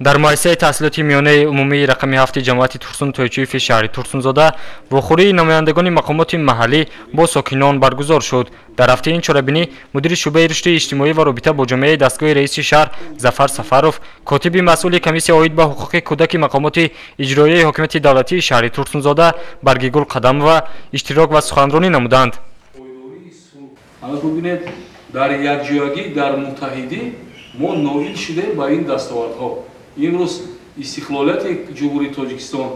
در مؤسسه تحصیلات میانه عمومی رقم 7 جماعت ترسون تویچوف شهر ترسونزاده وخوری نمایندگان مقامات محلی با ساکنان برگزار شد. در هفته این چرابینی مدیر شعبه رشد اجتماعی و رابطه با جامعه دستگاه رئیس شهر ظفر سفروف، کاتب مسئول کمیسیون عاید به حقوق کودک مقامات اجرایی حکومت دولتی شهر ترسونزاده برگ گل قدم و اشتراک و سخنرانی نمودند. ببینید در یکجایی در متحدی ما نائل شده با این دستاوردها. امروز استقلالیت جمهوری تاجیکستان،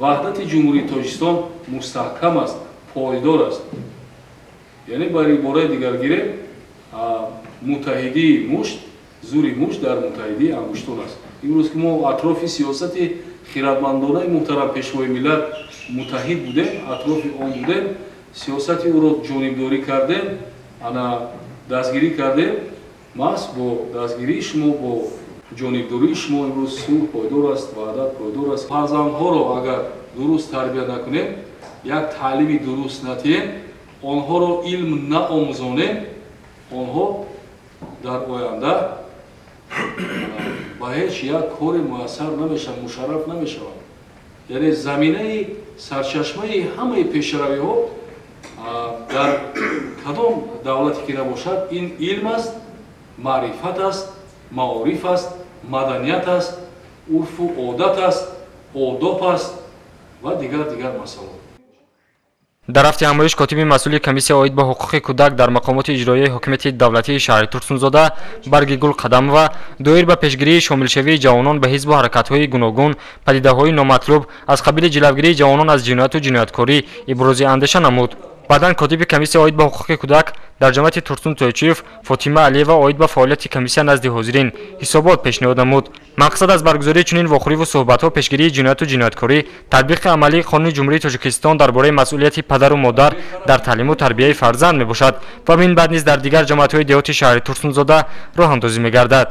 وحدت جمهوری تاجیکستان مستحکم است، پایدار است. یعنی برای عبارت دیگر گیریم متحدی مشت، زوری مشت در متحدی انگشتان است. امروز که ما اطراف سیاست خیرتمندانه محترم پیشوای ملت متحد بودیم، اطراف آن بودیم، سیاست او را جانبداری کردیم، انا دستگیری کردیم. ماست با دستگیری شما با جانبداری شما امروز صلح پایدار است، وحدت پایدار است. فرزندها را اگر درست تربیت نکنیم، یک تعلیم درست ندهیم، آنها را علم نآموزانیم، آنها در آینده با هیچ یک کار موثر نمیشن، مشرف نمیشوند. یعنی زمینه سرچشمه همه پیشروی ها در کدام دولتی که نباشد این علم است، معرفت است، معارف است، مدنیت است، عرف و عادت است، آداب است و دیگر مسائل. در هفته همایش کاتب مسئول کمیسیون عاید به حقوق کودک در مقامات اجرایی حکومت دولتی شهر ترسونزاده برگ گل قدم و دایر به پیشگیری شامل شوی جوانان به حزب و حرکت‌های گوناگون، پدیده‌های نامطلوب از قبیل جلوگیری جوانان از جنایت و جنایتکاری ابراز اندیشه نمود. بعداً کاتب کمیسیون عاید به حقوق کودک در جماعت ترسون تویچوف فاطمه علیوه عاید به فعالیت کمیسیون نزد حاضرین حسابات پیشنهاد نمود. مقصد از برگزاری چنین واخوری و صحبت‌ها پیشگیری جنایت و جنایتکاری، تطبیق عملی قانون جمهوری تاجیکستان درباره مسئولیت پدر و مادر در تعلیم و تربیت فرزند میباشد و این بعد نیز در دیگر جماعت‌های دهاتی شهر ترسونزاده راه اندازی می‌گردد.